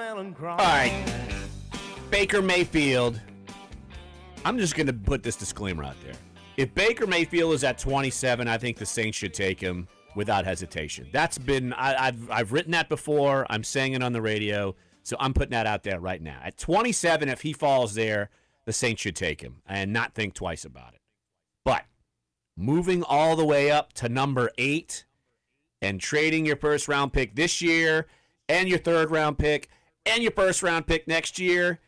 All right, Baker Mayfield. I'm just going to put this disclaimer out there. If Baker Mayfield is at 27, I think the Saints should take him without hesitation. That's been I've written that before. I'm saying it on the radio, so I'm putting that out there right now. At 27, if he falls there, the Saints should take him and not think twice about it. But moving all the way up to number 8 and trading your first-round pick this year and your third-round pick and your first-round pick next year,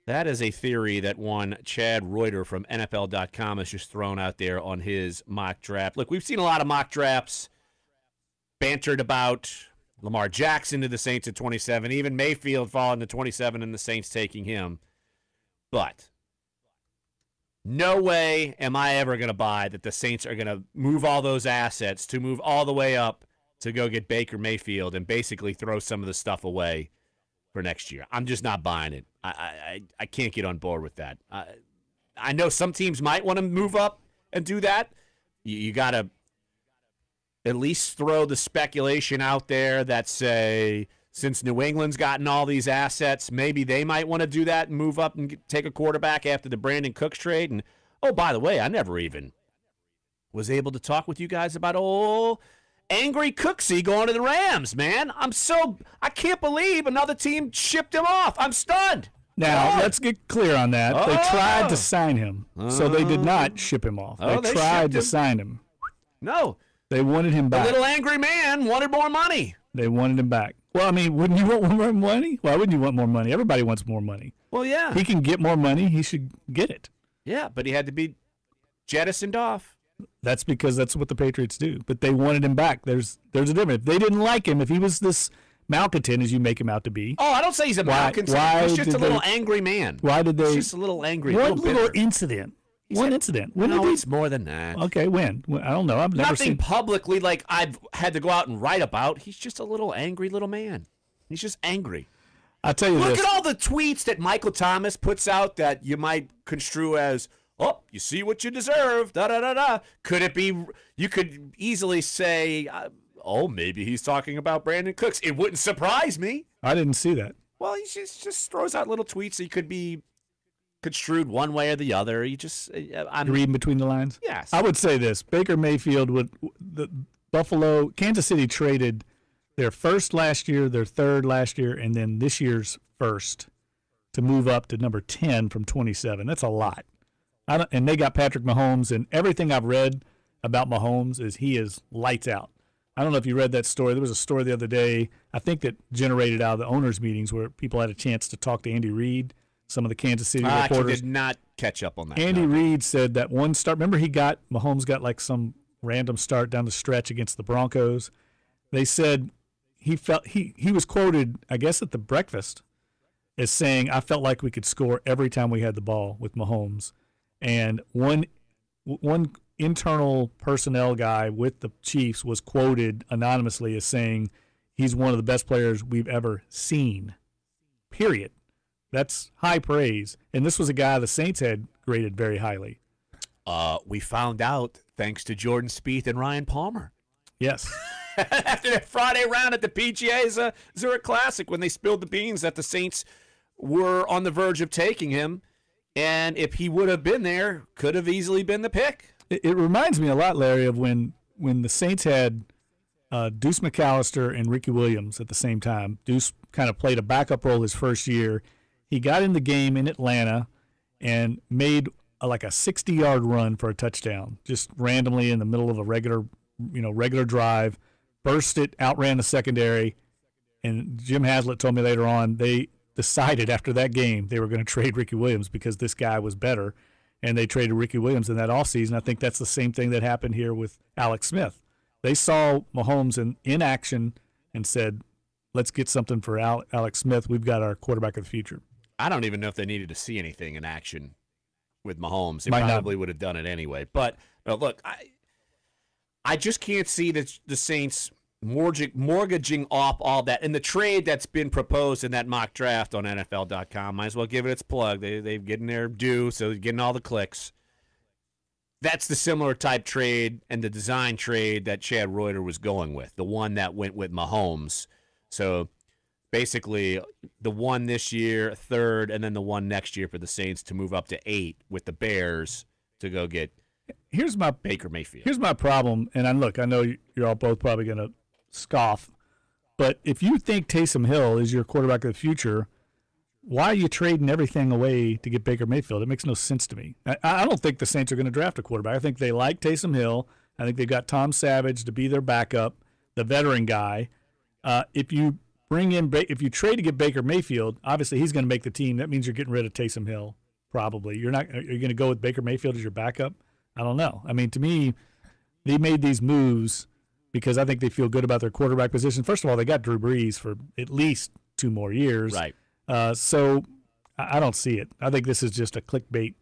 that is a theory that one Chad Reuter from NFL.com has just thrown out there on his mock draft. Look, we've seen a lot of mock drafts bantered about Lamar Jackson to the Saints at 27, even Mayfield falling to 27 and the Saints taking him. But no way am I ever going to buy that the Saints are going to move all those assets to move all the way up to go get Baker Mayfield and basically throw some of the stuff away for next year. I'm just not buying it. I can't get on board with that. I know some teams might want to move up and do that. You got to at least throw the speculation out there that say, since New England's gotten all these assets, maybe they might want to do that and move up and take a quarterback after the Brandon Cooks trade. And, oh, by the way, I never even was able to talk with you guys about angry Cooksy going to the Rams, man. I can't believe another team shipped him off. I'm stunned. Now, let's get clear on that. They tried to sign him, so they did not ship him off. They tried to sign him. No. They wanted him back. The little angry man wanted more money. They wanted him back. Well, I mean, wouldn't you want more money? Why wouldn't you want more money? Everybody wants more money. Well, yeah. He can get more money. He should get it. Yeah, but he had to be jettisoned off. That's because that's what the Patriots do. But they wanted him back. There's a difference. If they didn't like him, if he was this malcontent as you make him out to be. Oh, I don't say he's a malcontent. He's just a little angry man. Why did they? He's just a little angry. One little incident. One incident. When no, it's more than that. Okay, when? I don't know. I've never seen. Nothing publicly like I've had to go out and write about. He's just a little angry little man. He's just angry. I'll tell you Look at all the tweets that Michael Thomas puts out that you might construe as, oh, you see what you deserve, da-da-da-da. Could it be, you could easily say, oh, maybe he's talking about Brandon Cooks. It wouldn't surprise me. I didn't see that. Well, he just throws out little tweets that he could be construed one way or the other. I'm reading between the lines. Yes. I would say this: Baker Mayfield Kansas City traded their first last year, their third last year, and then this year's first to move up to number 10 from 27. That's a lot. And they got Patrick Mahomes, and everything I've read about Mahomes is he is lights out. I don't know if you read that story. There was a story the other day, I think, that generated out of the owners' meetings where people had a chance to talk to Andy Reid. Some of the Kansas City reporters. I did not catch up on that. Andy Reid said that one start. Remember, Mahomes got like some random start down the stretch against the Broncos. They said he was quoted, I guess, at the breakfast as saying, "I felt like we could score every time we had the ball with Mahomes." And one internal personnel guy with the Chiefs was quoted anonymously as saying he's one of the best players we've ever seen. Period. That's high praise. And this was a guy the Saints had graded very highly. We found out thanks to Jordan Spieth and Ryan Palmer. Yes. After that Friday round at the PGA Zurich Classic when they spilled the beans that the Saints were on the verge of taking him. And if he would have been there, could have easily been the pick. It reminds me a lot, Larry, of when the Saints had Deuce McAllister and Ricky Williams at the same time. Deuce kind of played a backup role his first year. He got in the game in Atlanta and made like a 60-yard run for a touchdown, just randomly in the middle of a regular drive, burst it, outran the secondary, and Jim Haslett told me later on they decided after that game they were going to trade Ricky Williams because this guy was better, and they traded Ricky Williams in that offseason. I think that's the same thing that happened here with Alex Smith. They saw Mahomes in action and said, let's get something for Alex Smith. We've got our quarterback of the future. I don't even know if they needed to see anything in action with Mahomes. They probably would have done it anyway. But look, I just can't see the Saints mortgaging off all that. And the trade that's been proposed in that mock draft on NFL.com, might as well give it its plug. They're getting their due, so they're getting all the clicks. That's the similar type trade and the design trade that Chad Reuter was going with, the one that went with Mahomes. So basically the one this year, third, and then the one next year for the Saints to move up to 8 with the Bears to go get Baker Mayfield. Here's my problem, and I know you're all both probably going to scoff, but if you think Taysom Hill is your quarterback of the future, why are you trading everything away to get Baker Mayfield? It makes no sense to me. I don't think the Saints are going to draft a quarterback. I think they like Taysom Hill. I think they've got Tom Savage to be their backup, the veteran guy. If you trade to get Baker Mayfield, obviously he's going to make the team. That means you're getting rid of Taysom Hill. Probably. Are you going to go with Baker Mayfield as your backup? I don't know. I mean, to me, they made these moves because I think they feel good about their quarterback position. First of all, they got Drew Brees for at least 2 more years. Right. So I don't see it. I think this is just a clickbait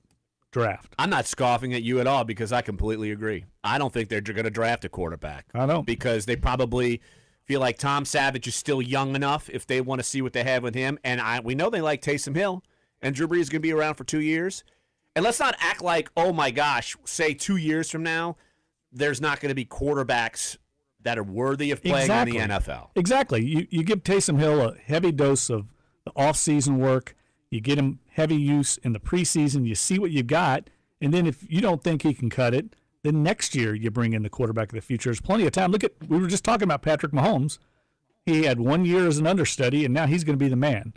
draft. I'm not scoffing at you at all because I completely agree. I don't think they're going to draft a quarterback. I don't. Because they probably feel like Tom Savage is still young enough if they want to see what they have with him. And we know they like Taysom Hill, and Drew Brees is going to be around for 2 years. And let's not act like, oh, my gosh, say 2 years from now, there's not going to be quarterbacks that are worthy of playing in the NFL. Exactly. You give Taysom Hill a heavy dose of the off-season work. You get him heavy use in the preseason. You see what you got. And then if you don't think he can cut it, then next year you bring in the quarterback of the future. There's plenty of time. We were just talking about Patrick Mahomes. He had 1 year as an understudy, and now he's going to be the man.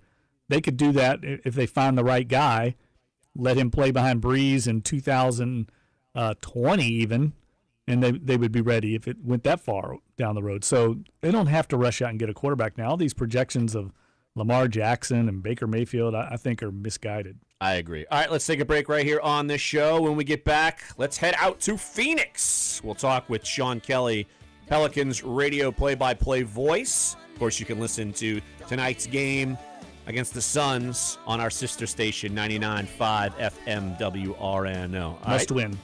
They could do that if they find the right guy. Let him play behind Brees in 2020 even, and they would be ready if it went that far down the road. So they don't have to rush out and get a quarterback now. All these projections of Lamar Jackson and Baker Mayfield, I think, are misguided. I agree. All right, let's take a break right here on this show. When we get back, let's head out to Phoenix. We'll talk with Sean Kelly, Pelicans radio play-by-play voice. Of course, you can listen to tonight's game against the Suns on our sister station, 99.5 FM WRNO. Must win.